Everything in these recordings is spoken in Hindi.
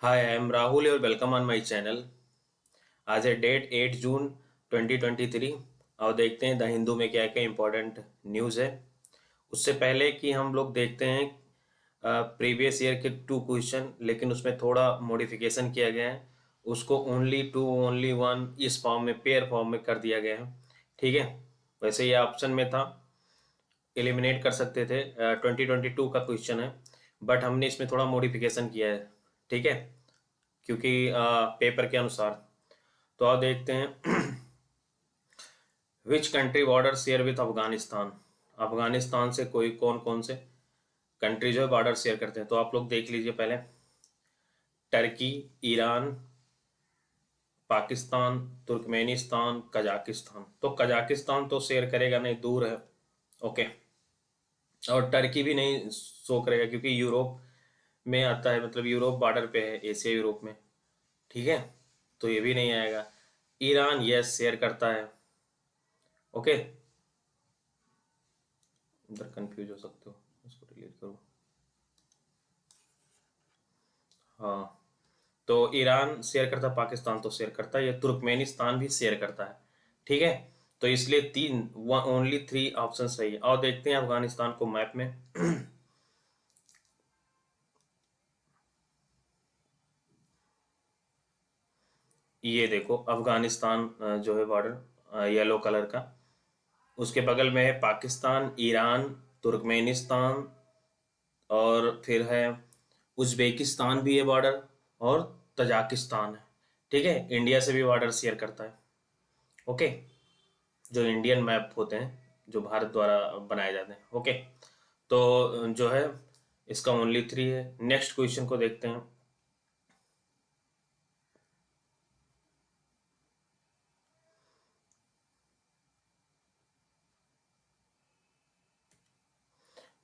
Hi, I am Rahul and welcome on my channel. आज है डेट 8 जून 2023 और देखते हैं द हिंदू में क्या क्या इम्पोर्टेंट न्यूज़ है। उससे पहले कि हम लोग देखते हैं प्रीवियस ईयर के 2 क्वेश्चन, लेकिन उसमें थोड़ा मॉडिफिकेशन किया गया है। उसको ओनली टू ओनली वन इस फॉर्म में पेयर फॉर्म में कर दिया गया है। ठीक है, वैसे ये ऑप्शन में था, एलिमिनेट कर सकते थे। 2022 का क्वेश्चन है, बट हमने इसमें थोड़ा मॉडिफिकेशन किया है। ठीक है, क्योंकि पेपर के अनुसार। तो आप देखते हैं which country border share with Afghanistan. Afghanistan से कोई कौन कौन से कंट्री जो है बॉर्डर शेयर करते हैं, तो आप लोग देख लीजिए पहले। Turkey, Iran, Pakistan, Turkmenistan, Kazakhstan. तो कजाकिस्तान तो शेयर करेगा नहीं, दूर है। ओके, और टर्की भी नहीं शो करेगा क्योंकि यूरोप में आता है, मतलब यूरोप बॉर्डर पे है, एशिया यूरोप में। ठीक है, तो ये भी नहीं आएगा। ईरान यस शेयर करता है। ओके, इधर कंफ्यूज हो सकते हो, इसको डिलीट करो। हाँ, तो ईरान शेयर करता है, पाकिस्तान तो शेयर करता है, ये तुर्कमेनिस्तान भी शेयर करता है। ठीक है, तो इसलिए तीन ओनली 3 ऑप्शन सही है। और देखते हैं अफगानिस्तान को मैप में। ये देखो अफगानिस्तान जो है बॉर्डर येलो कलर का, उसके बगल में है पाकिस्तान, ईरान, तुर्कमेनिस्तान, और फिर है उज्बेकिस्तान भी है बॉर्डर, और तजाकिस्तान है। ठीक है, इंडिया से भी बॉर्डर शेयर करता है। ओके, जो इंडियन मैप होते हैं जो भारत द्वारा बनाए जाते हैं। ओके, तो जो है इसका ओनली 3 है। नेक्स्ट क्वेश्चन को देखते हैं।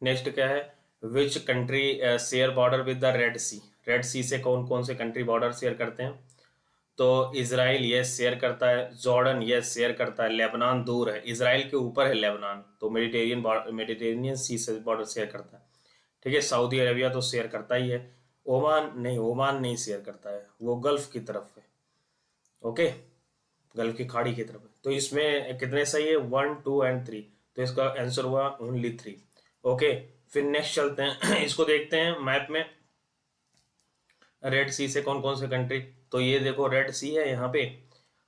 नेक्स्ट क्या है, which country share border with the Red Sea. Red Sea से कौन कौन से कंट्री बॉर्डर शेयर करते हैं, तो इसराइल यस शेयर करता है, जॉर्डन यस शेयर करता है, लेबनान दूर है, इसराइल के ऊपर है लेबनान, तो मेडिटेरेनियन सी से बॉर्डर शेयर करता है। ठीक है, सऊदी अरेबिया तो शेयर करता ही है। ओमान नहीं, ओमान नहीं शेयर करता है, वो गल्फ की तरफ है। ओके, गल्फ की खाड़ी की तरफ है। तो इसमें कितने सही है, 1, 2 एंड 3। तो इसका आंसर हुआ ओनली 3। ओके, फिर नेक्स्ट चलते हैं। इसको देखते हैं मैप में, रेड सी से कौन कौन से कंट्री। तो ये देखो रेड सी है यहाँ पे,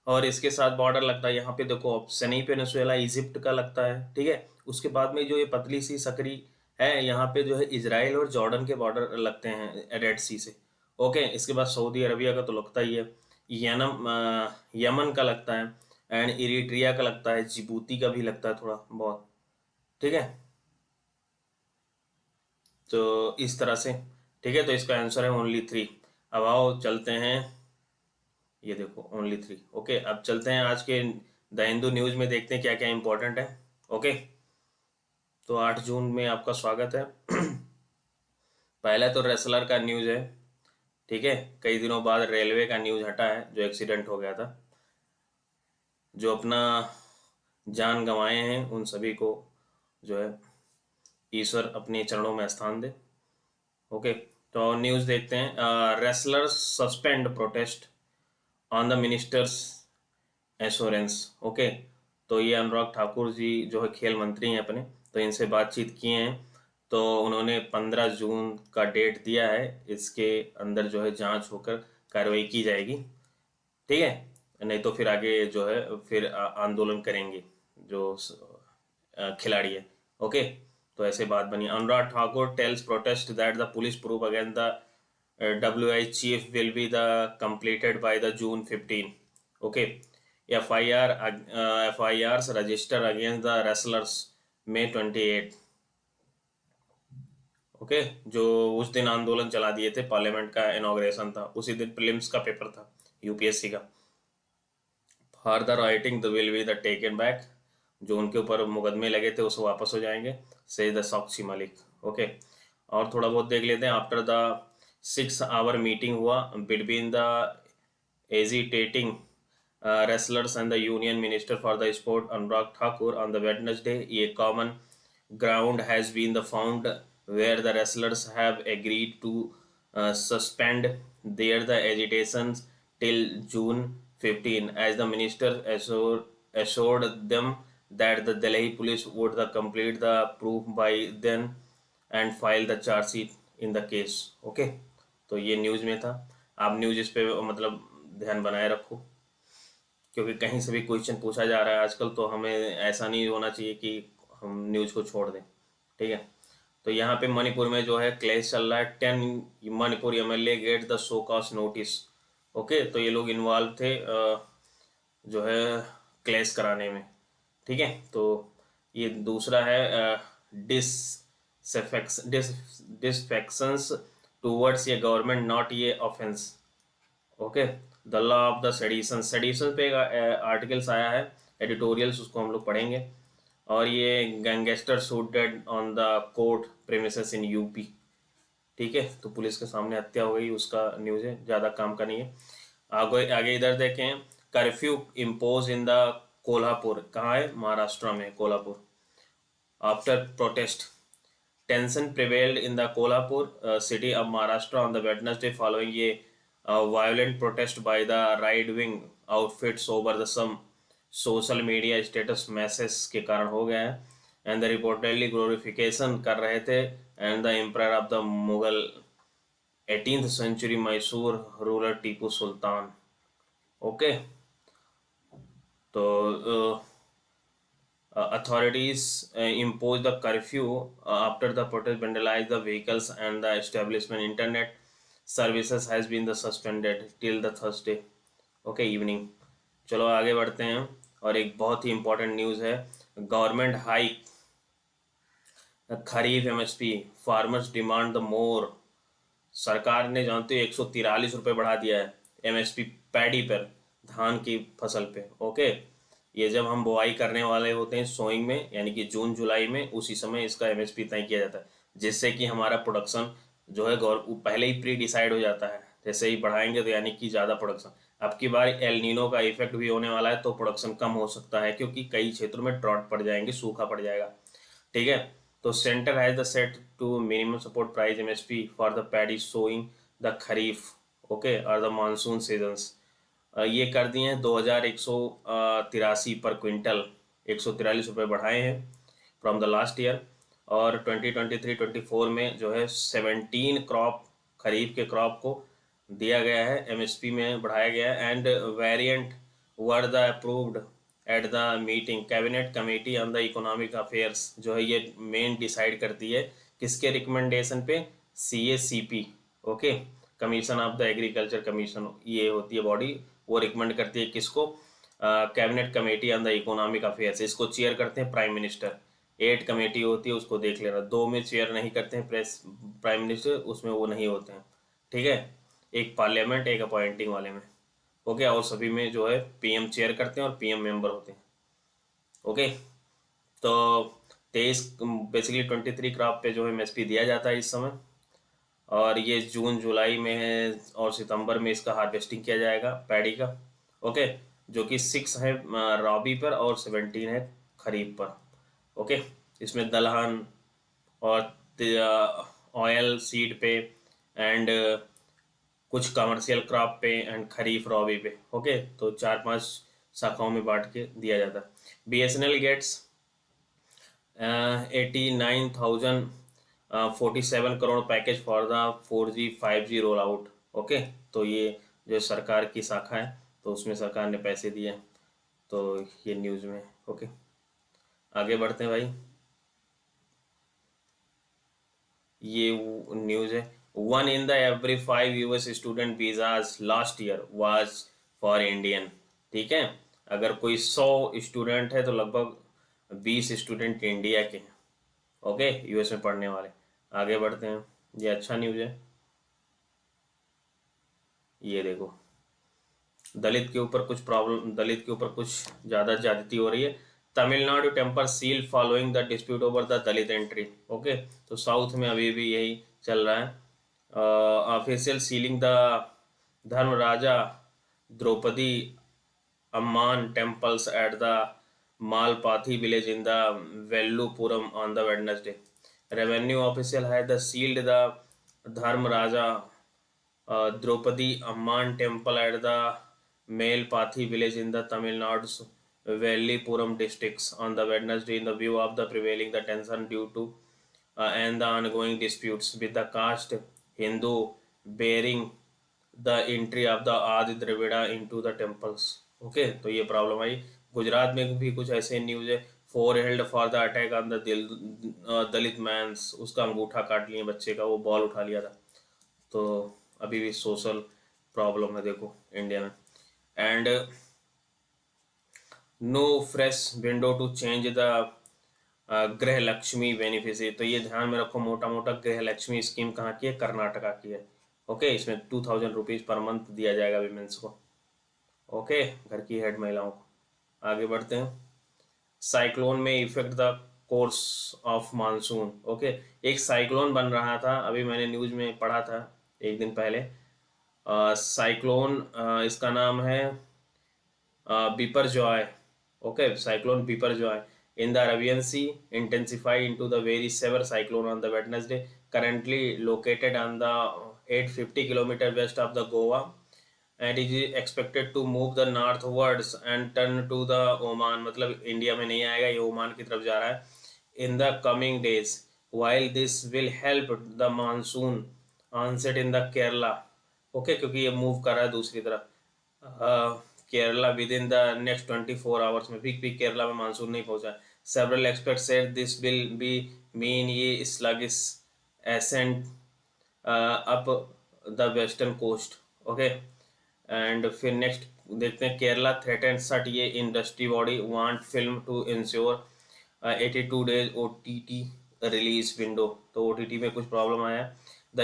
और इसके साथ बॉर्डर लगता है यहाँ पे, देखो ऑप्शन ही पेनिसुला इजिप्ट का लगता है। ठीक है, उसके बाद में जो ये पतली सी सकरी है, यहाँ पे जो है इजराइल और जॉर्डन के बॉर्डर लगते हैं रेड सी से। ओके, इसके बाद सऊदी अरबिया का तो लगता ही है, यमन का लगता है, एंड इरिट्रिया का लगता है, जिबूती का भी लगता है थोड़ा बहुत। ठीक है, तो इस तरह से। ठीक है, तो इसका आंसर है ओनली 3। अब आओ चलते हैं, ये देखो ओनली 3। ओके, अब चलते हैं आज के द हिंदू न्यूज में, देखते हैं क्या क्या इंपॉर्टेंट है। ओके, तो 8 जून में आपका स्वागत है। पहला तो रेसलर का न्यूज है। ठीक है, कई दिनों बाद रेलवे का न्यूज हटा है, जो एक्सीडेंट हो गया था। जो अपना जान गंवाए हैं उन सभी को जो है ईश्वर अपने चरणों में स्थान दे। ओके, तो न्यूज देखते हैं। Wrestlers suspend protest on the ministers assurance. Okay, तो ये अनुराग ठाकुर जी जो है खेल मंत्री हैं अपने, तो इनसे बातचीत किए हैं। तो उन्होंने 15 जून का डेट दिया है, इसके अंदर जो है जांच होकर कार्रवाई की जाएगी। ठीक है, नहीं तो फिर आगे जो है फिर आंदोलन करेंगे जो खिलाड़ी है। ओके, तो ऐसे बात बनी। Anurag Thakur tells protest that the police proof against the WI chief will be the completed by the June 15। Okay, FIRs register against the wrestlers May 28। Okay, जो उस दिन आंदोलन चला दिए थे, पार्लियामेंट का इनॉग्रेशन था, उसी दिन प्रीलिम्स का पेपर था यूपीएससी का। Further writing the will be the taken back, जो उनके ऊपर मुकदमे लगे थे उसे वापस हो जाएंगे, से द साक्षी मलिक। ओके, और थोड़ा बहुत देख लेते हैं। आफ्टर द 6 आवर मीटिंग हुआ between the agitating wrestlers and the Union Minister for the Sport Anurag Thakur on the Wednesday, a common ground has been the found where the wrestlers have agreed to suspend the agitations till June 15, as the minister assured them that the Delhi police would complete the proof by then and file the charge sheet in the case. Okay, तो ये न्यूज़ में था। आप न्यूज़ इस पे मतलब ध्यान बनाए रखो, क्योंकि कहीं से भी क्वेश्चन पूछा जा रहा है आजकल, तो हमें ऐसा नहीं होना चाहिए कि हम न्यूज़ को छोड़ दें। ठीक है, तो यहाँ पे मणिपुर में जो है क्लेश चल रहा है। 10 Manipur MLA get the show cause notice. Okay, तो ये लोग इन्वॉल्व थे जो है क्लेश कराने में। ठीक है, तो ये दूसरा है डिसफेक्शंस टूवर्ड्स ये गवर्नमेंट नॉट ये offence. Okay, the law of the sedition, sedition पे एक आर्टिकल्स आया है, एडिटोरियल्स, उसको हम लोग पढ़ेंगे। और ये gangster shooted on the court premises in UP. ठीक है, तो पुलिस के सामने हत्या हो गई, उसका न्यूज़ है, ज़्यादा काम का नहीं है। आगे आगे इधर देखें, curfew impose in the Kolhapur, कहाँ है, महाराष्ट्र में Kolhapur. After protest tension prevailed in the Kolhapur city of Maharashtra on the Wednesday following a violent protest by the right-wing outfits over the some social media status messages के कारण हो गया है, and the reportedly glorification कर रहे थे and the emperor of the Mughal 18th century Mysore ruler Tipu Sultan. Okay, तो authorities imposed the curfew after the protest vandalized the vehicles and the establishment. Internet services has been the suspended till the Thursday. Okay, evening. चलो आगे बढ़ते हैं, और एक बहुत ही इम्पोर्टेंट न्यूज़ है, government hike kharif MSP, farmers demand the more. सरकार ने जानते हो 143 रुपये बढ़ा दिया है एमएसपी पैडी पर, धान की फसल पे। ओके, ये जब हम बुआई करने वाले होते हैं सोइंग में, यानी कि जून जुलाई में, उसी समय इसका एमएसपी तय किया जाता है, जिससे कि हमारा प्रोडक्शन जो है पहले ही प्री डिसाइड हो जाता है। जैसे ही बढ़ाएंगे तो यानी कि ज़्यादा प्रोडक्शन। अब की बार एल नीनो का इफेक्ट भी होने वाला है, तो प्रोडक्शन कम हो सकता है, क्योंकि कई क्षेत्रों में ड्रॉट पड़ जाएंगे, सूखा पड़ जाएगा। ठीक है, तो centre has the set to minimum support price MSP for the paddy sowing the kharif, okay, और द मानसून सीजन्स। ये कर दिए हैं 2183 पर क्विंटल, 143 रुपये बढ़ाए हैं फ्रॉम द लास्ट ईयर। और 2023-24 में जो है 17 क्रॉप, खरीफ के क्रॉप को दिया गया है, एमएसपी में बढ़ाया गया है। End variant were the approved at the meeting cabinet committee on the economic affairs, जो है ये मेन डिसाइड करती है किसके रिकमेंडेशन पे, CACP, okay, commission of the agriculture commission, ये होती है बॉडी, वो रिकमेंड करती है किसको, cabinet committee on the economic affairs. इसको चेयर करते हैं प्राइम मिनिस्टर। 8 कमेटी होती है, उसको देख लेना, 2 में चेयर नहीं करते हैं प्राइम मिनिस्टर, उसमें वो नहीं होते हैं। ठीक है, एक पार्लियामेंट, एक अपॉइंटिंग वाले में। ओके, और सभी में जो है PM चेयर करते हैं और PM मेंबर होते हैं। ओके, तो 23 बेसिकली 23 क्रॉप पे जो है एमएसपी दिया जाता है इस समय, और ये जून जुलाई में है और सितंबर में इसका हार्वेस्टिंग किया जाएगा पैडी का। ओके, जो कि 6 है रॉबी पर और 17 है खरीफ पर। ओके, इसमें दलहन और ऑयल सीड पे एंड कुछ कमर्शियल क्रॉप पे एंड खरीफ रॉबी पे। ओके, तो 4-5 शाखाओं में बांट के दिया जाता है। BSNL gets 89,047 crore package for the 4G 5G roll out. Okay, तो ये जो सरकार की शाखा है, तो उसमें सरकार ने पैसे दिए, तो ये न्यूज़ में। ओके, आगे बढ़ते हैं भाई, ये न्यूज़ है, 1 in the every 5 US student visas last year was for Indian. ठीक है, अगर कोई 100 स्टूडेंट है तो लगभग 20 स्टूडेंट इंडिया के हैं। ओके, US में पढ़ने वाले। आगे बढ़ते हैं, ये अच्छा न्यूज़ है। ये देखो, दलित के ऊपर कुछ प्रॉब्लम, दलित के ऊपर कुछ ज़्यादा ज्यादती हो रही है। Tamil Nadu temple seal following the dispute over the Dalit entry. Okay, तो साउथ में अभी भी यही चल रहा है। Official sealing the Dharmaraja Draupadi Amman temples at the Malpathi village in the Vellupuram on the Wednesday. Revenue official had sealed the Dharmaraja Draupadi Amman temple at the Melpathi village in the Tamil Nadu's Vellipuram districts on the Wednesday in the view of the prevailing the tension due to and the ongoing disputes with the caste Hindu bearing the entry of the Adi Dravida into the temples. Okay तो ये प्रॉब्लम आई। गुजरात में भी कुछ ऐसे न्यूज है। Four held for the attack on the Dalit man's, उसका अंगूठा काट लिए बच्चे का, वो बॉल उठा लिया था। तो अभी भी सोशल प्रॉब्लम है देखो इंडिया में। And no fresh window to change the Griha Lakshmi beneficiary. तो ये ध्यान में रखो, मोटा मोटा गृह लक्ष्मी स्कीम कहाँ की है? कर्नाटका की है। ओके, इसमें 2000 रुपीज़ पर मंथ दिया जाएगा विमेंस को। ओके, घर की हेड महिलाओं को। आगे बढ़ते हैं। साइक्लोन में effect the course of monsoon. Okay, एक साइक्लोन बन रहा था, अभी मैंने न्यूज में पढ़ा था एक दिन पहले। साइक्लोन इसका नाम है Biparjoy. Okay, cyclone Biparjoy in the Arabian Sea intensified into the very severe cyclone on the Wednesday, currently located on the 850 km west of the Goa, and it is expected to move the northwards and turn to the Oman। मतलब इंडिया में नहीं आएगा, ये ओमान की तरफ जा रहा है in the coming days, while this will help the monsoon onset in the Kerala। Okay, क्योंकि ये मूव कर रहा है दूसरी तरफ Kerala with in the next 24 hours में भी केरला में मानसून नहीं पहुंचा। Several expert said this will be mean ये sluggish ascent up the western coast. Okay, and फिर नेक्स्ट देखते हैं। केरला थ्रेटन सट ये industry body want film to ensure 82 days OTT release window. तो OTT में कुछ प्रॉब्लम आया। The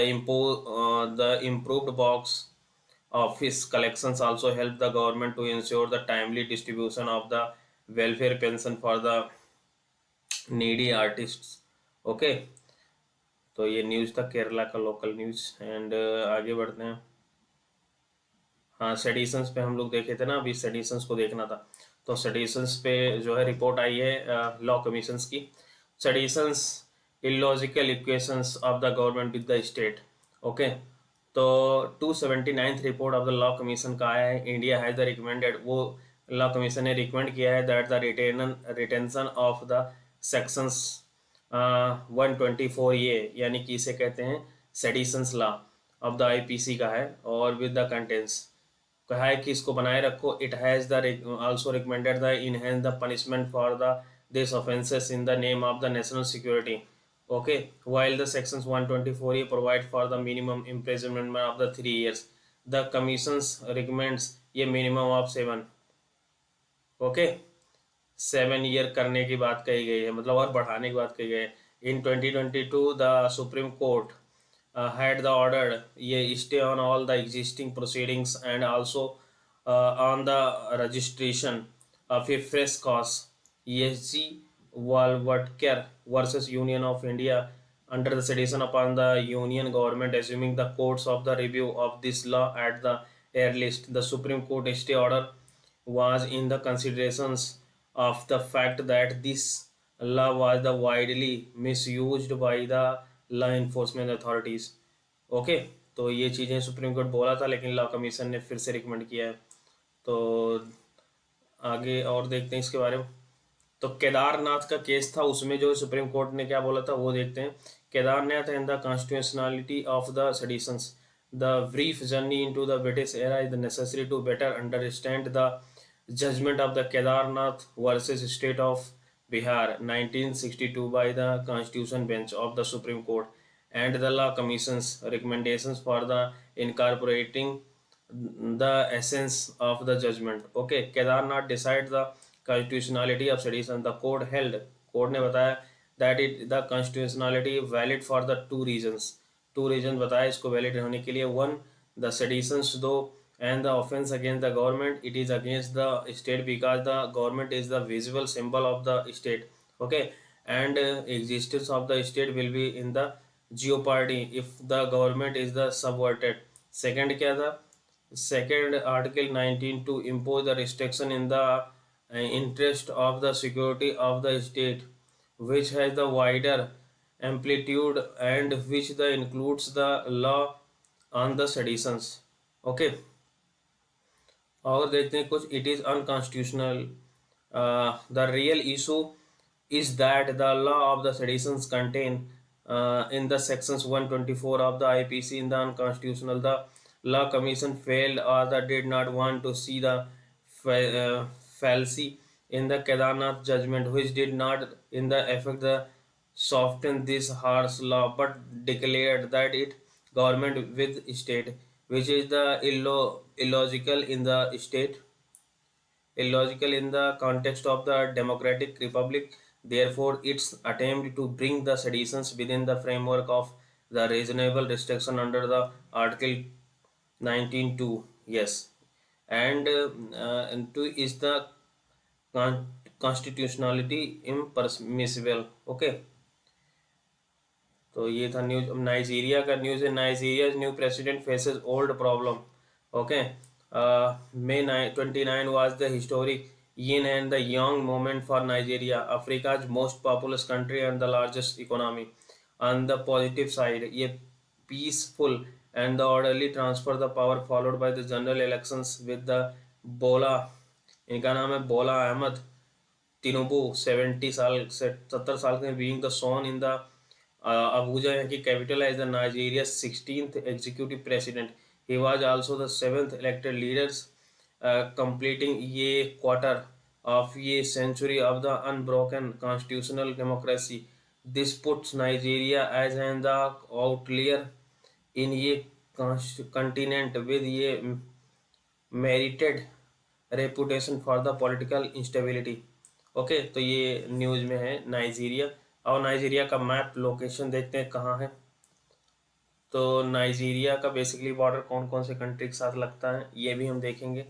improved box office collections also help the government to ensure the timely distribution of the welfare pension for the needy artists। Okay, तो ये न्यूज़ था केरला का लोकल न्यूज़। एंड आगे बढ़ते हैं। हाँ, सेडिशंस पे हम लोग देखे थे ना, अभी सेडिशंस को देखना था। तो सेडिशंस पे जो है रिपोर्ट आई है लॉ कमीशंस की। Seditions illogical equations of the government with the state. Okay, तो 279th report of the law commission का आया है। इंडिया हैज़ द रिकमेंडेड, वो लॉ कमीशन ने रिकमेंड किया है that the retention of the sections 124 ये, यानी कि इसे कहते हैं seditions law of the IPC का है, और विद द कंटेंट्स कहा है कि इसको बनाए रखो। It has the also recommended the enhance the punishment for the this offences in the name of the national security. Okay, while the sections 124A provide for the minimum imprisonment of the 3 years, the commissions recommends ये minimum of 7। ओके, 7 ईयर करने की बात कही गई है, मतलब और बढ़ाने की बात कही गई है। इन 2022 the supreme court had the ordered ये stay on all the existing proceedings and also on the registration of a fresh cause ESG Walwatker versus Union of India under the sedition upon the Union government, assuming the courts of the review of this law at the earliest। The Supreme Court stay order was in the considerations of the fact that this law was the widely misused by the law enforcement authorities. Okay, तो ये चीज़ें सुप्रीम कोर्ट बोला था, लेकिन लॉ कमीशन ने फिर से रिकमेंड किया है। तो आगे और देखते हैं इसके बारे में। तो केदारनाथ का केस था, उसमें जो सुप्रीम कोर्ट ने क्या बोला था वो देखते हैं। Kedarnath and the constitutionality of the seditions, the brief journey into the British era is necessary to better understand the judgement of the Kedarnath versus state of Bihar 1962 by the Constitution Bench of the Supreme Court and the Law Commission's recommendations for the incorporating the essence of the judgment। Okay, Kedarnath decide the constitutionality of sedition। The court held, court ने बताया that it the constitutionality valid for the two reasons बताया इसको valid होने के लिए। One, the seditions though and the offense against the government, it is against the state because the government is the visible symbol of the state। Okay, and existence of the state will be in the jeopardy if the government is the subverted। second क्या था? second article 19 to impose the restriction in the interest of the security of the state, which has the wider amplitude and which the includes the law on the seditions. Okay, और देखते हैं कुछ। It is unconstitutional. The real issue is that the law of the seditions contain in the sections 124 of the IPC in the unconstitutional. The law commission failed or the did not want to see the uh, fallacy in the Kedarnath judgment, which did not in the effect the soften this harsh law, but declared that it government with state, which is the illogical in the state, illogical in the context of the democratic republic. Therefore, its attempt to bring the seditions within the framework of the reasonable restriction under the Article 19.2, yes, and 2 is the constitutionality impermissible. Okay, तो ये था न्यूज। अब नाइजीरिया का न्यूज़ है। Nigeria new president faces old problem. Okay, May 29 was the historic yin and the yang moment for Nigeria, Africa's most populous country and the largest economy. On the positive side, ये peaceful and the orderly transfer the power followed by the general elections with the बोला, इनका नाम है बोला अहमद तिनुबू 70 साल के being the sworn in the Abuja की capital as the Nigeria 16th executive president. He was also the 7th elected leaders completing ये quarter of ये century of the unbroken constitutional democracy. This puts Nigeria as an the outlier in ये continent with ये merited reputation for the political instability. Okay, तो ये न्यूज़ में है नाइजीरिया। और नाइजीरिया का मैप लोकेशन देखते हैं कहाँ है। तो नाइजीरिया का बेसिकली बॉर्डर कौन कौन से कंट्री के साथ लगता है ये भी हम देखेंगे।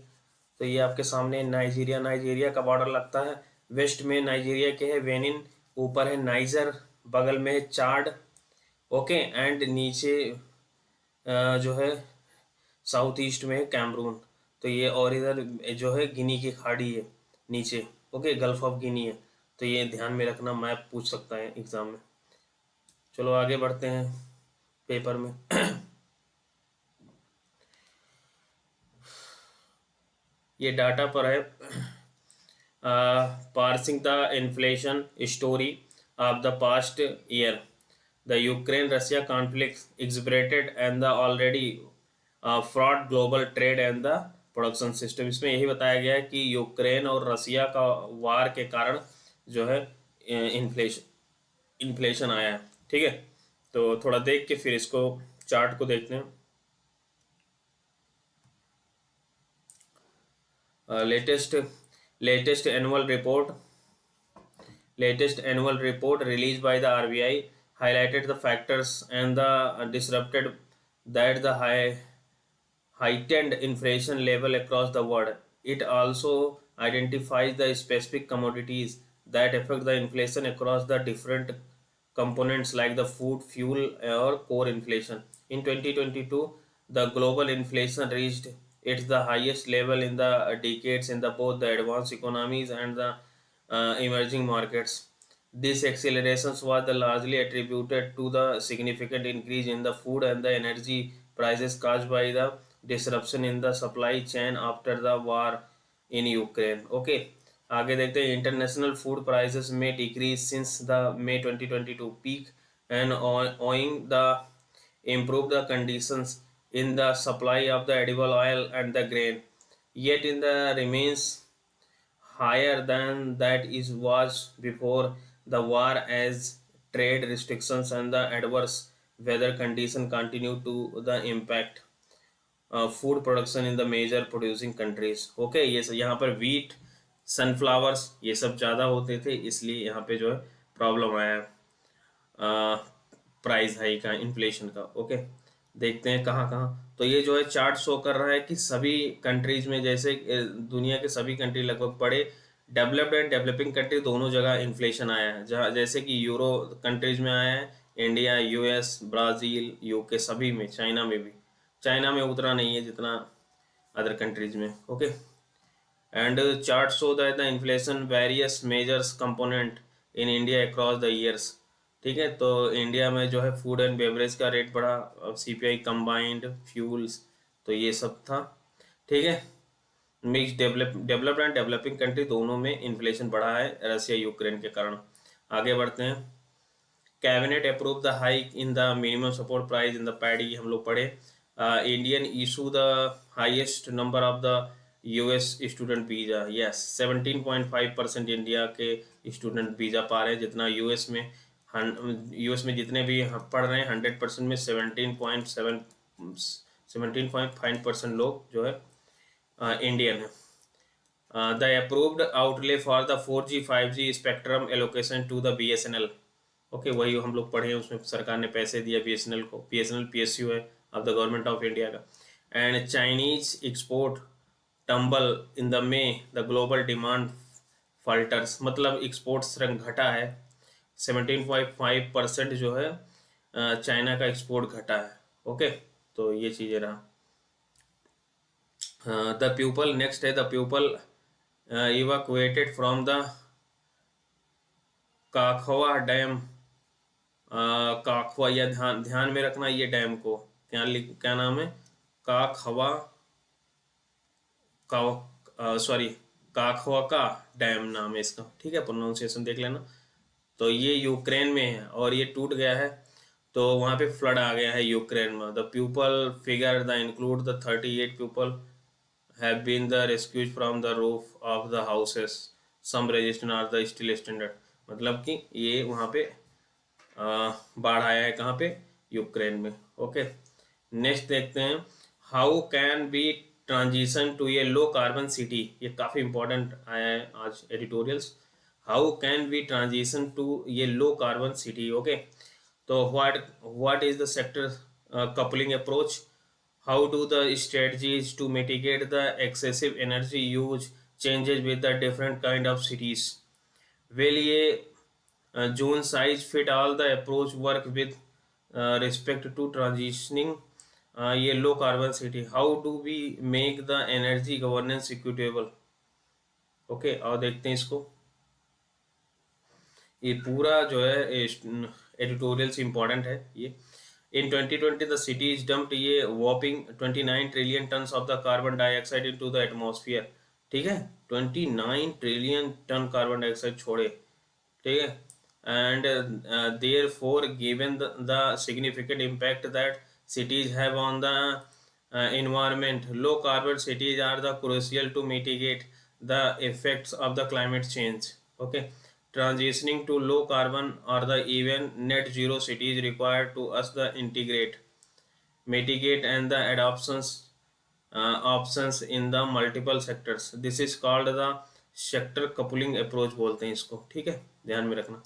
तो ये आपके सामने नाइजीरिया, नाइजीरिया का बॉर्डर लगता है वेस्ट में नाइजीरिया के है बेनिन, ऊपर है नाइजर, बगल में है चाड। ओके, एंड नीचे जो है साउथ ईस्ट में है कैमरून। तो ये और इधर जो है गिनी की खाड़ी है नीचे। ओके, गल्फ ऑफ गिनी है। तो ये ध्यान में रखना, मैप पूछ सकता है एग्जाम में। चलो आगे बढ़ते हैं पेपर में। ये डाटा पर है। Parsing the inflation story of the past year, the Ukraine Russia conflict exacerbated and the already frayed global trade and the production system. इसमें यही बताया गया है कि यूक्रेन और रसिया का वार के कारण जो है इन्फ्लेशन आया है। ठीक है, तो थोड़ा देख के फिर इसको चार्ट को देखते हैं। Latest latest annual report latest annual report released by the RBI highlighted the factors and the disrupted that the heightened inflation level across the world. It also identifies the specific commodities that affect the inflation across the different components like the food, fuel, or core inflation. In 2022, the global inflation reached its the highest level in the decades in the both the advanced economies and the emerging markets. This acceleration was largely attributed to the significant increase in the food and the energy prices caused by the disruption in the supply chain after the war in Ukraine. Okay, आगे देखते हैं। इंटरनेशनल फूड प्राइसेस में decrease since the May 2022 peak and owing the improved the conditions in the supply of the edible oil and the grain, yet in the remains higher than that is was before the war as trade restrictions and the adverse weather condition continue to the impact food production in the major producing countries. Okay, ये सब यहाँ पर वीट, सनफ्लावर्स ये सब ज़्यादा होते थे, इसलिए यहाँ पे जो है प्रॉब्लम आया प्राइस हाई का, इन्फ्लेशन का। ओके, देखते हैं कहाँ कहाँ। तो ये जो है चार्ट शो कर रहा है कि सभी कंट्रीज में, जैसे दुनिया के सभी कंट्री लगभग बड़े डेवलप्ड एंड डेवलपिंग कंट्री दोनों जगह इन्फ्लेशन आया है। जहाँ जैसे कि यूरो कंट्रीज में आया है, इंडिया, यूएस, ब्राज़ील, यूके सभी में, चाइना में भी। चाइना में उतना नहीं है जितना अदर कंट्रीज में। Okay, and chart show that the inflation various measures component in India across the years. ठीक है, तो इंडिया में जो है फूड एंड बेवरेज का रेट बढ़ा, CPI कंबाइंड फ्यूल्स, तो ये सब था। ठीक है, mix developed and developing country दोनों में इन्फ्लेशन बढ़ा है रसिया यूक्रेन के कारण। आगे बढ़ते हैं। Cabinet approve the hike in the minimum support price in the paddy, हम लोग पढ़े। Indian issue the highest number of the US student visa, yes 17.5% India के स्टूडेंट वीजा पा रहे हैं, जितना यूएस में जितने भी पढ़ रहे हैं 100% में 17.5% लोग जो है इंडियन है। The approved outlay for the 4G 5G spectrum allocation to the BSNL, okay वही हम लोग पढ़े हैं, उसमें सरकार ने पैसे दिया BSNL को। BSNL PSU है of the government of India का। And Chinese export tumble in the May the global demand falters, मतलब एक्सपोर्ट रंग घटा है, 17.5% जो है चाइना का एक्सपोर्ट घटा है। ओके, तो ये चीज़ें रहा। द पीपल नेक्स्ट है, the people evacuated from the Kakhovka dam. Kakhovka, या ध्यान में रखना ये डैम को, क्या नाम है, काखवा का सॉरी काखवा का डैम नाम है इसका, ठीक है, प्रोनाउंसिएशन देख लेना। तो ये यूक्रेन में है और ये टूट गया है, तो वहाँ पे फ्लड आ गया है यूक्रेन में। The people figure the include the 38 people have been the rescued from the roof of the houses, some resistance are the still standard, मतलब कि ये वहाँ पे बाढ़ आया है, कहाँ पे, यूक्रेन में। ओके, नेक्स्ट देखते हैं। How can be transition to a low carbon city, ये काफ़ी इंपॉर्टेंट आया है आज editorials. How can be transition to a low carbon city, okay. तो what is the sector coupling approach, how do the strategies to mitigate the excessive energy use changes with the different kind of cities, will ye zone size fit all the approach work with respect to transitioning ये low carbon city, how do we make the energy governance equitable. Okay, और देखते हैं इसको। ये पूरा जो है एडिटोरियल्स इंपॉर्टेंट है ये। In 2020, the cities dumped ये whopping 29 trillion tons of the carbon dioxide into the atmosphere, ठीक है, 29 ट्रिलियन टन कार्बन डाइऑक्साइड छोड़े, ठीक है। And therefore given the significant impact that cities have on the environment, low carbon cities are the crucial to mitigate the effects of the climate change. Okay, transitioning to low carbon or the even net zero cities required to us the integrate, mitigate and the adoptions options in the multiple sectors. This is called the sector coupling approach बोलते हैं इसको, ठीक है, ध्यान में रखना।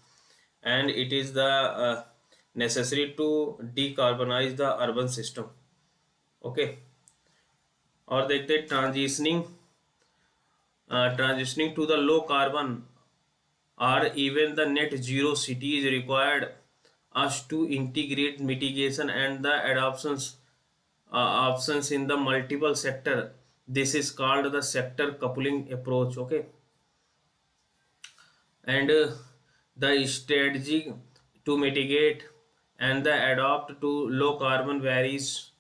and it is the necessary to decarbonize the urban system. okay, और देखते हैं transitioning to the low carbon or even the net zero cities required us to integrate mitigation and the adoptions options in the multiple sector. This is called the sector coupling approach. Okay, and the strategy to mitigate and the adopt to low carbon varies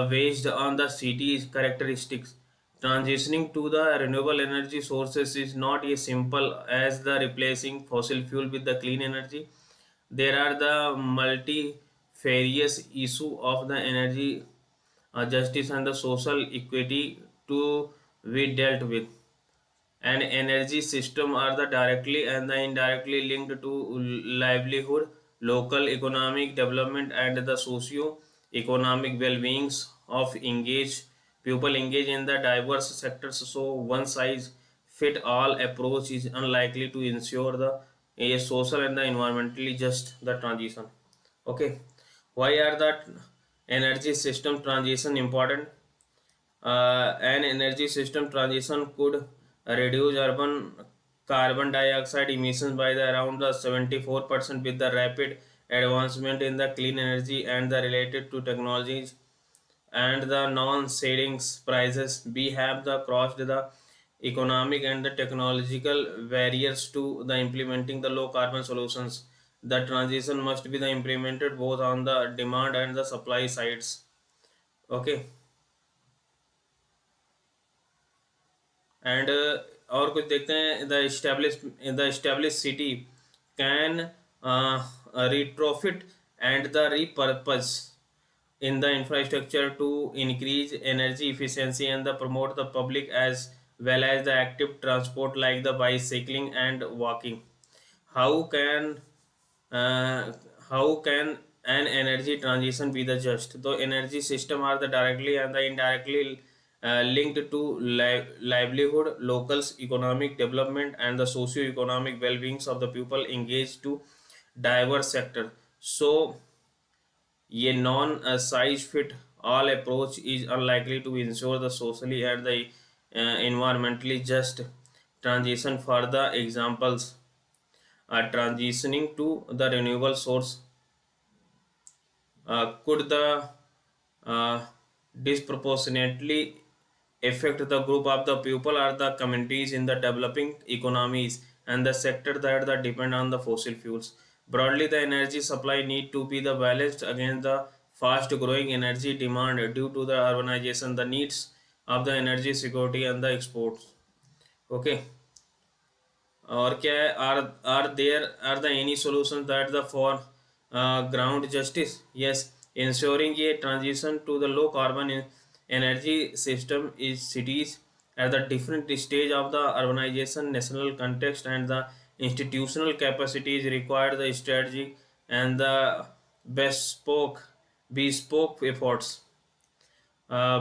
based on the city's characteristics. Transitioning to the renewable energy sources is not as simple as the replacing fossil fuel with the clean energy. There are the multifarious issue of the energy justice and the social equity to be dealt with. And energy system are the directly and the indirectly linked to livelihood, local economic development and the socio-economic well-beings of engaged people engage in the diverse sectors, so one size fit all approach is unlikely to ensure the a social and the environmentally just the transition. Okay, why are the energy system transition important? An energy system transition could reduce urban carbon dioxide emissions by the around the 74% with the rapid advancement in the clean energy and the related to technologies and the non-savings prices. We have the crossed the economic and the technological barriers to the implementing the low carbon solutions. The transition must be the implemented both on the demand and the supply sides. Okay. And और कुछ देखते हैं, the city can retrofit and the repurpose in the infrastructure to increase energy efficiency and the promote the public as well as the active transport like the bicycling and walking. How can uh, how can an energy transition be the just? Though energy system are the directly and the indirectly linked to livelihood, locals, economic development, and the socio-economic well-beings of the people engaged to diverse sector. So, a non-size fit all approach is unlikely to ensure the socially and the environmentally just transition. For the examples, transitioning to the renewable source could the uh, disproportionately affect the group of the people or the communities in the developing economies and the sector that depend on the fossil fuels. Broadly, the energy supply need to be the balanced against the fast growing energy demand due to the urbanization, the needs of the energy security and the exports. Okay. और क्या है, are the any solution that the for ground justice? Yes, ensuring ये transition to the low carbon energy system is cities at the different stage of the urbanization, national context, and the institutional capacities required the strategic and the bespoke efforts.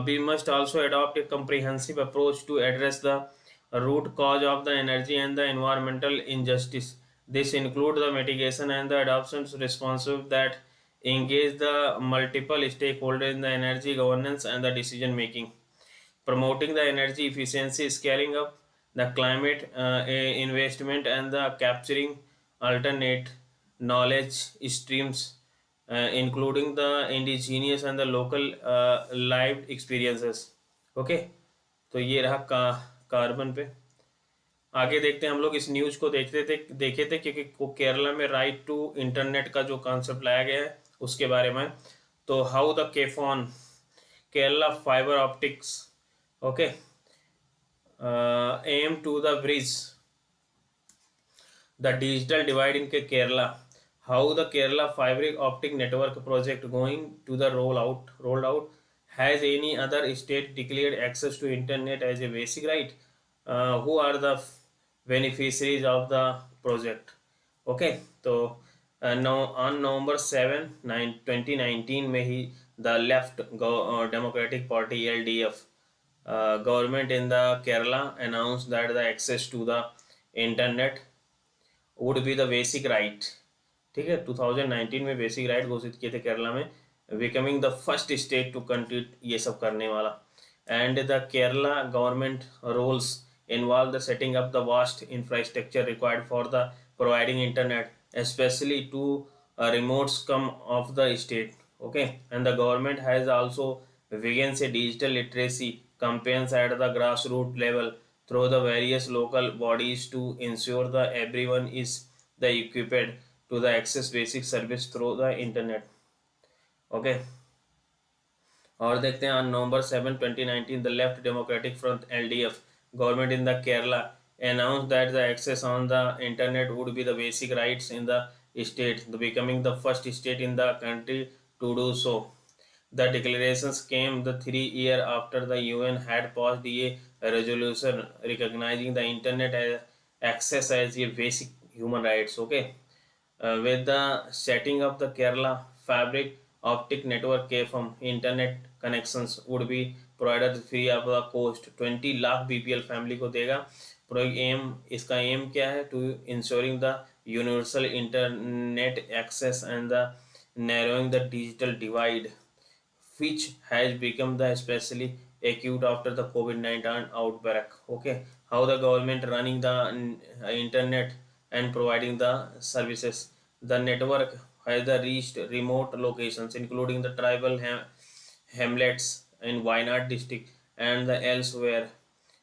We must also adopt a comprehensive approach to address the root cause of the energy and the environmental injustice. This includes the mitigation and the adoptions responsive that engage the multiple stakeholders in the energy governance and the decision making, promoting the energy efficiency, scaling up the climate investment, and the capturing alternate knowledge streams, including the indigenous and the local lived experiences. Okay, तो ये रहा कार्बन पे। आगे देखते हैं, हम लोग इस न्यूज को देखे थे क्योंकि केरला में राइट टू इंटरनेट का जो कॉन्सेप्ट लाया गया है उसके बारे में। तो how the KFON Kerala fibre optics, okay, aim to the bridge the digital divide in Kerala. How the Kerala fiber optic network project going to the rolled out? Has any other state declared access to internet as a basic right? Who are the beneficiaries of the project? Okay, so now on November 7, 2019 में ही the left Democratic Party LDF government in the Kerala announced that the access to the internet would be the basic right. ठीक है, 2019 में बेसिक राइट घोषित किए थे केरला में, becoming the first state to country ये सब करने वाला। And the Kerala government roles involve the setting up the vast infrastructure required for the providing internet specially to remote scum of the state. Okay, and the government has also begins a digital literacy campaigns at the grassroots level through the various local bodies to ensure that everyone is the equipped to the access basic service through the internet. Okay, और देखते हैं on November 7, 2019 the left democratic front LDF government in the Kerala announced that the access on the internet would be the basic rights in the state, becoming the first state in the country to do so. The declarations came the 3 year after the UN had passed a resolution recognizing the internet as access as a basic human rights. Okay, with the setting of the Kerala Fabric Optic Network KFM, internet connections would be provided free of the cost। 20 lakh BPL family को देगा। एम इसका एम क्या है? To ensuring the universal internet access and the narrowing the digital divide which has become the especially acute after the COVID-19 outbreak. Okay, how the government running the internet and providing the services. The network has the reached remote locations, including the tribal hamlets in Wayanad district and the elsewhere,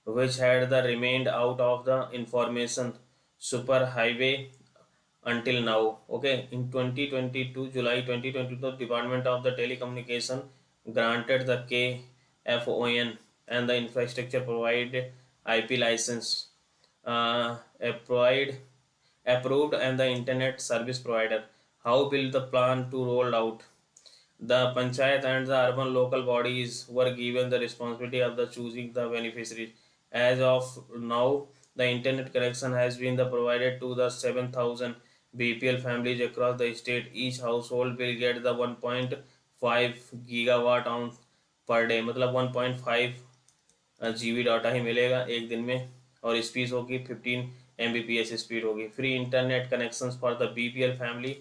which had the remained out of the information superhighway until now. Okay, in 2022, July 2022, the Department of the Telecommunication granted the KFON and the infrastructure provided IP license, applied, approved, and the internet service provider. How will the plan to roll out? The panchayat and the urban local bodies were given the responsibility of the choosing the beneficiaries. As of now, the internet connection has been the provided to the 7,000 BPL families across the state. Each household will get the 1.5 gigawatt on per day, मतलब 1.5 GB डाटा ही मिलेगा एक दिन में, और स्पीड होगी 15 Mbps स्पीड होगी. Free internet connections for the BPL family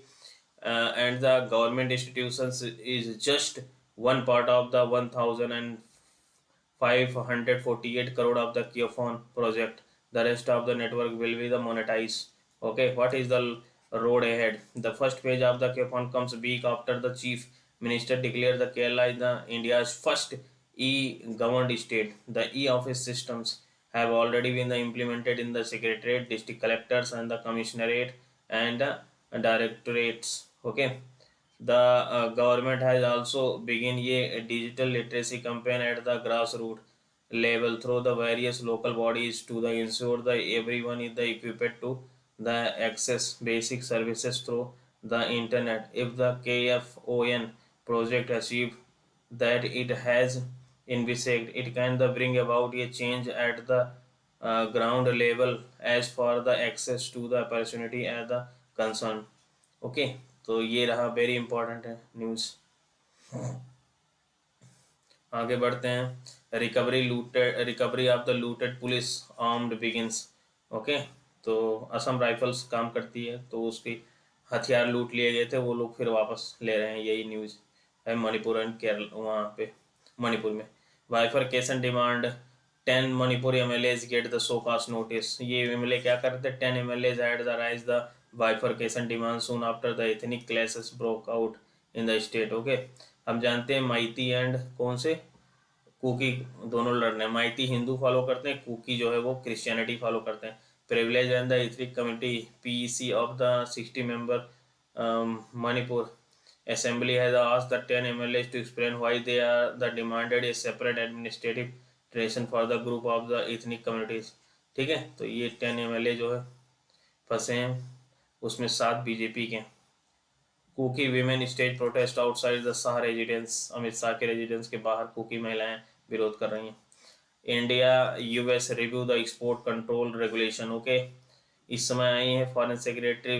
and the government institutions is just one part of the 1,548 crore of the KFON project. The rest of the network will be the monetized. Okay, what is the road ahead? The first phase of the KFON comes week after the chief minister declared the Kerala is the India's first e-governed state. The e-office systems have already been implemented in the secretariat, district collectors, and the commissionerate and directorates. Okay, the government has also begun a digital literacy campaign at the grassroots level through the various local bodies to the ensure that everyone is the equipped to the access basic services through the internet. If the KFON project achieve that it has envisaged, it can bring about a change at the ground level as for the access to the opportunity and the concern. Okay, तो ये रहा वेरी इंपॉर्टेंट है न्यूज़. आगे बढ़ते हैं. Recovery of the looted police armed begins. Okay, तो असम राइफल्स काम करती है, तो उसकी हथियार लूट लिए गए थे, वो लोग फिर वापस ले रहे हैं. यही न्यूज़ है मणिपुर एंड केरल, वहाँ पे मणिपुर में. Bifurcation demand 10 Manipur MLAs get the show cause notice. ये MLA क्या करते हैं? 10 MLAs had the rise the bifurcation demand soon after the ethnic clashes broke out in the state. Okay, हम जानते हैं माइती एंड कौन से कुकी दोनों लड़ रहे हैं. माइती हिंदू फॉलो करते हैं, कुकी जो है वो क्रिश्चियनिटी फॉलो करते हैं. Privilege and the ethnic community PEC of the 60 member Manipur Assembly has asked the 10 MLAs to explain why they are the demanded a separate administrative tradition for the group of the ethnic communities. ठीक है, तो ये 10 MLA जो है फंसे हैं, उसमें 7 BJP के. Kuki women stage protest outside the Shah residence. Amit Shah के रेजिडेंस के बाहर कुकी महिलाएं विरोध कर रही हैं. India US review the export control regulation. Okay, इस समय आई हैं फॉरेन सेक्रेटरी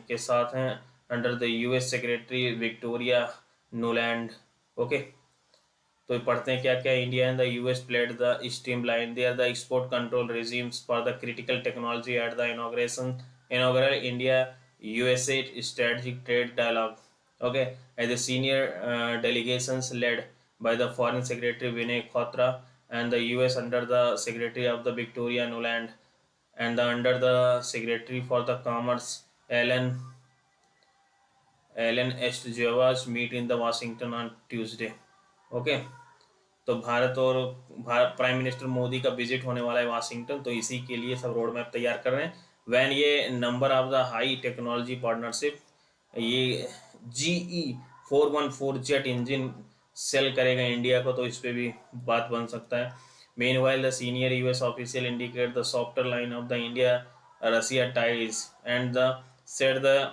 के साथ हैं under the US secretary Victoria Nuland. Okay, तो पढ़ते हैं क्या क्या. India and the US pledged the streamline their the export control regimes for the critical technology at the inaugural India USA strategic trade dialogue. Okay, as the senior delegations led by the foreign secretary Vinay Khotra and the US under the secretary of the Victoria Nuland and the under the secretary for the commerce Ellen Estrellas meet in the Washington on Tuesday. Okay, तो भारत और प्राइम मिनिस्टर मोदी का विजिट होने वाला है वाशिंगटन, तो इसी के लिए सब रोड मैप तैयार कर रहे हैं. वैन ये number of the high technology partnership, ये GE414 जेट इंजन सेल करेगा इंडिया को, तो इस पर भी बात बन सकता है. Meanwhile the senior US official indicate the softer line of the India Russia ties and the said the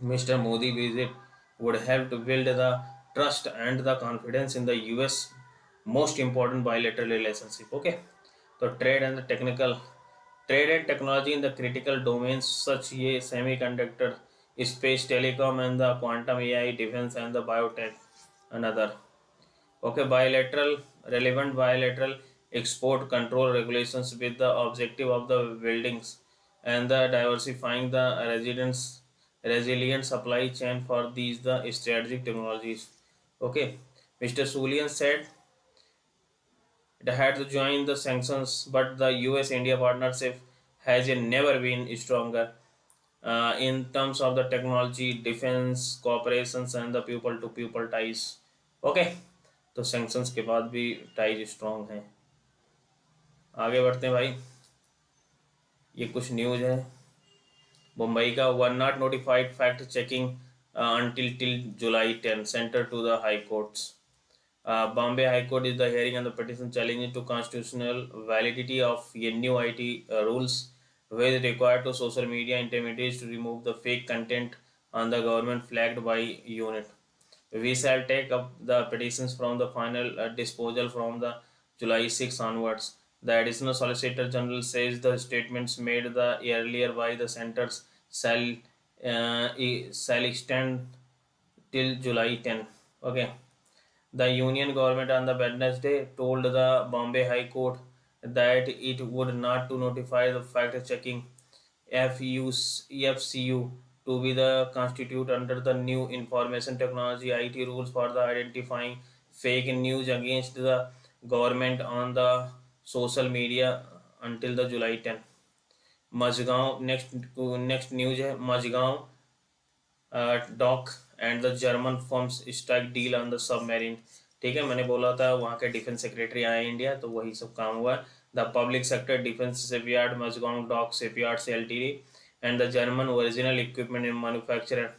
Mr. Modi visit would help to build the trust and the confidence in the US most important bilateral relationship. Okay, so trade and technology in the critical domains such as semiconductor, space, telecom, and the quantum AI, defense, and the biotech. Another. Okay, relevant bilateral export control regulations with the objective of the buildings and the diversifying the resilient supply chain for these the strategic technologies. Okay, Mr. Sulian said it had to join the sanctions, but the US-India partnership has never been stronger in terms of the technology, defense, cooperations, and the people-to-people ties. Okay, तो सैंक्शंस के बाद भी टाइज स्ट्रॉन्ग हैं. आगे बढ़ते हैं भाई. ये कुछ न्यूज़ है. मुंबई का were not notified fact checking until till July 10, sent to the high courts. Bombay High Court is the hearing on the petition challenging to constitutional validity of new IT rules, which require to social media intermediaries to remove the fake content on the government flagged by unit. We shall take up the petitions from the final disposal from the July 6 onwards. The additional Solicitor General says the statements made the earlier by the centers shall extend till July 10. Okay. The Union government on the Wednesday told the Bombay High Court that it would not to notify the fact-checking EFCU to be the constitute under the new information technology IT rules for the identifying fake news against the government on the social media until the July 10. Mazagon next news है Mazagon dock and the German firms strike deal on the submarine. ठीक है, मैंने बोला था वहाँ के डिफेंस सेक्रेटरी आए इंडिया, तो वही सब काम हुआ है। The public sector defence shipyard Mazagon dock shipyard से LTD and the German original equipment manufacturer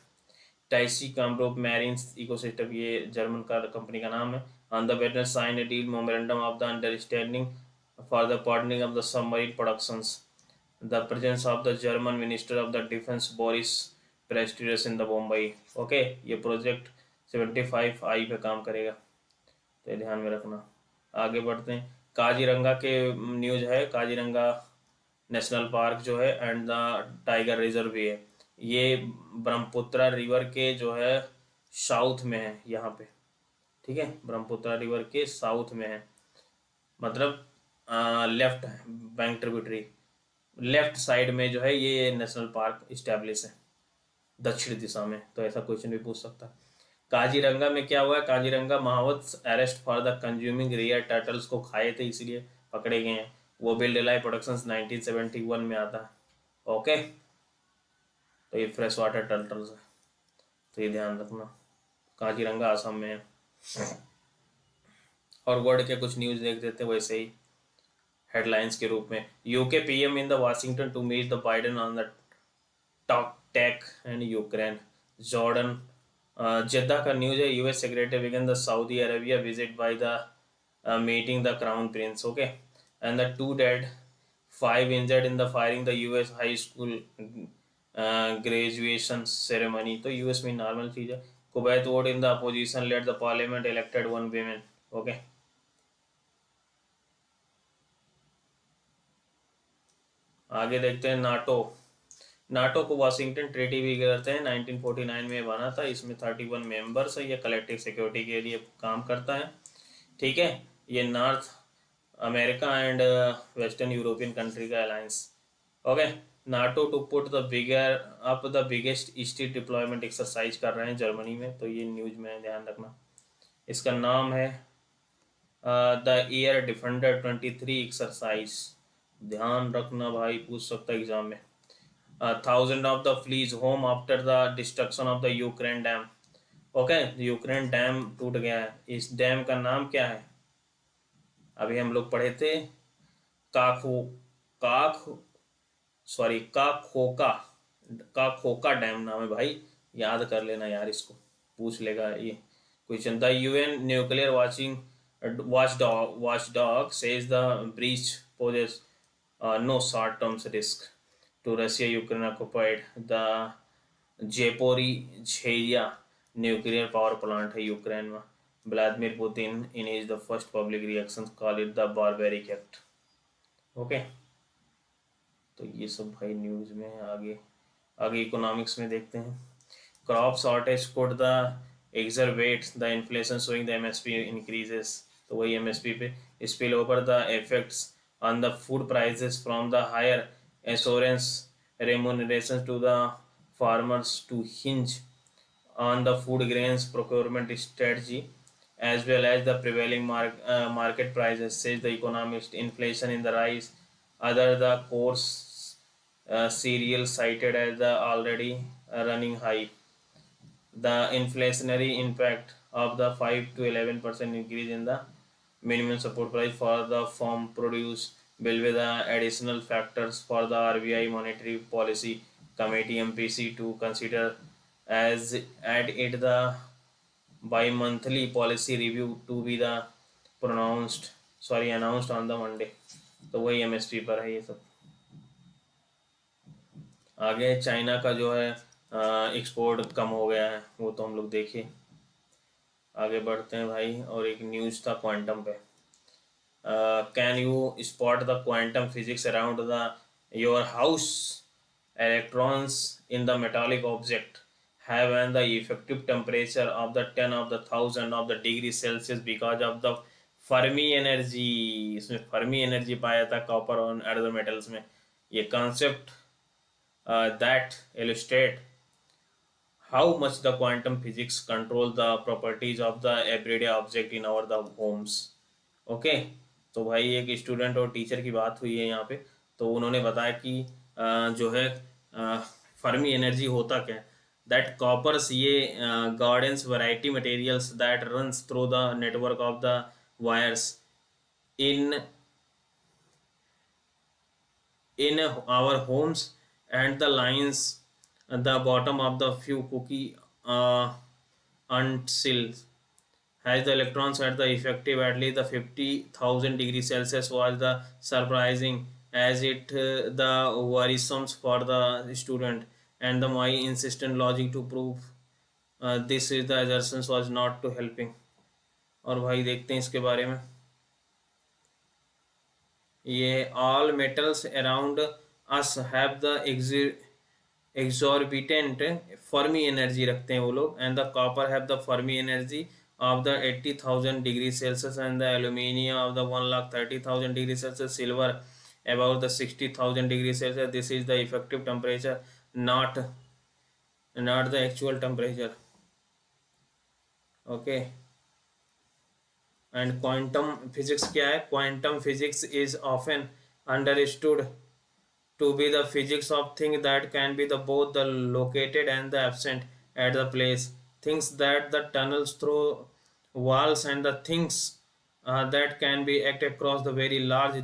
ThyssenKrupp marines ecosystem, ये जर्मन का कंपनी का नाम है। On the Wednesday sign a deal memorandum of the understanding for the partnering of the submarine productions. The presence of the German Minister of the Defense Boris Pistorius in the Mumbai। Okay, ये प्रोजेक्ट 75I पे काम करेगा, तो ये ध्यान में रखना। आगे बढ़ते हैं, काजीरंगा के न्यूज है। काजीरंगा नेशनल पार्क जो है एंड द टाइगर रिजर्व भी है, ये ब्रह्मपुत्रा रिवर के जो है साउथ में है यहाँ पे। ठीक है, ब्रह्मपुत्रा रिवर के साउथ में है, मतलब left bank tributary left side में जो है ये नेशनल पार्क इस्टेब्लिश है, दक्षिण दिशा में। तो ऐसा क्वेश्चन भी पूछ सकता है। काजीरंगा में क्या हुआ है? Kaziranga mahout arrest for the consuming rare turtles को खाए थे, इसलिए पकड़े गए हैं। वो बिल डिलाई प्रोडक्शंस 1971 में आता है। ओके, तो ये फ्रेश वाटर टर्टल्स है, तो ये ध्यान रखना। काजीरंगा आसाम में है। और वर्ल्ड के कुछ न्यूज देख देते हैं वैसे ही हेडलाइंस के रूप में। UK PM in the Washington to meet the Biden on the talk tech and Ukraine. Jordan Jeddah का न्यूज है। US secretary began the Saudi Arabia visit by the meeting the crown prince. Okay, and the 2 dead 5 injured in the firing the US high school graduation ceremony. तो यूएस में नॉर्मल चीज है। Kuwait vote in the opposition let the parliament elected 1 women। Okay, आगे देखते हैं। नाटो को वाशिंगटन ट्रीटी भी कहते हैं, 1949 में बना था। इसमें 31 मेंबर्स है। ये कलेक्टिव सिक्योरिटी के लिए काम करता है। ठीक है, ये North America and western European country का alliance. Okay, NATO to put the biggest eastern deployment exercise कर रहे हैं जर्मनी में, तो ये न्यूज में ध्यान रखना। इसका नाम है द ईयर डिफेंडर 23 एक्सरसाइज। ध्यान रखना भाई, पूछ सकता है एग्जाम में। Thousand of the fleas home after the destruction of the Ukraine dam. Okay, Ukraine dam टूट गया है। इस डैम का नाम क्या है? अभी हम लोग पढ़े थे काखो काख सॉरी काखोका डैम नाम है भाई, याद कर लेना यार, इसको पूछ लेगा ये question. The UN nuclear watchdog says the breach poses no short-term risk to Russia Ukraine occupied the Zaporizhzhia nuclear power plant है यूक्रेन में। Vladimir Putin in his the first public reactions call it the barbaric act। Okay, तो ये सब भाई न्यूज में है। आगे इकोनॉमिक्स में देखते हैं। Crop shortage could the exacerbate the inflation showing the MSP increases। तो वही एमएसपी पे spill over the effects on the food prices from the higher assurance remuneration to the farmers to hinge on the food grains procurement strategy as well as the prevailing market prices, says the economist. Inflation in the rice, other the course cereal cited as the already running high. The inflationary impact of the 5 to 11% increase in the minimum support price for the farm produce will be the additional factors for the RBI monetary policy committee MPC to consider as add it the bi-monthly policy review to be the announced on the Monday। तो वही MSP पर है ये सब। आगे चाइना का जो है एक्सपोर्ट कम हो गया है, वो तो हम लोग देखे। आगे बढ़ते हैं भाई, और एक न्यूज़ था क्वांटम पे। Can you spot the quantum physics around the your house? Electrons in the metallic object have an the effective temperature of the 10 of the 1000 of the degree Celsius because of the Fermi energy। इसमें फर्मी एनर्जी पाया था कॉपर और अदर मेटल्स में। ये concept that illustrate how much the quantum physics control the properties of the everyday object in our the homes। Okay, तो भाई एक स्टूडेंट और टीचर की बात हुई है यहाँ पे। तो उन्होंने बताया कि जो है फर्मी एनर्जी होता क्या है। दैट कॉपर्स ये gardens variety materials that runs through the network of the wires in our homes and the lines at the bottom of the few cookie until has the electrons at the effective at least the 50,000 degrees Celsius was the surprising as it the worrisome for the student and the my insistent logic to prove this is the assertions was not to helping। और भाई देखते हैं इसके बारे में। ये all metals around us have the exorbitant Fermi energy रखते हैं वो लोग, and the copper have the Fermi energy of the 80,000 degrees Celsius and the aluminium of the 1,30,000 degrees Celsius, silver about the 60,000 degrees Celsius। This is the effective temperature, not the actual temperature। okay, and quantum physics क्या है? Quantum physics is often understood to be the physics of things that can be the both the located and the absent at the place, things that the tunnels through walls and the things that can be act across the very large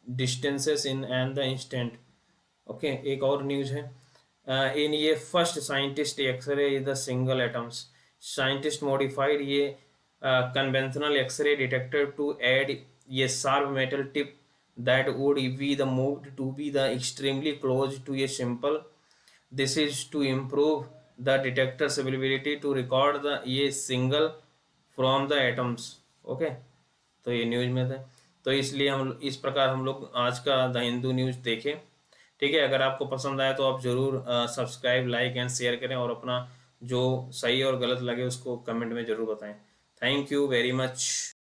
distances in and the instant। Okay, एक और न्यूज़ है। इन ये first scientist x-ray is the single atoms. Scientist modified ये conventional x-ray detector to add ये sharp metal tip that would be the moved to be the extremely close to a simple। this is to improve the detector's ability to record the ये single from the atoms. Okay, तो ये न्यूज़ में था, तो इसलिए हम इस प्रकार हम लोग आज का द हिंदू न्यूज़ देखें। ठीक है, अगर आपको पसंद आया तो आप ज़रूर सब्सक्राइब लाइक एंड शेयर करें, और अपना जो सही और गलत लगे उसको कमेंट में ज़रूर बताएं। Thank you very much.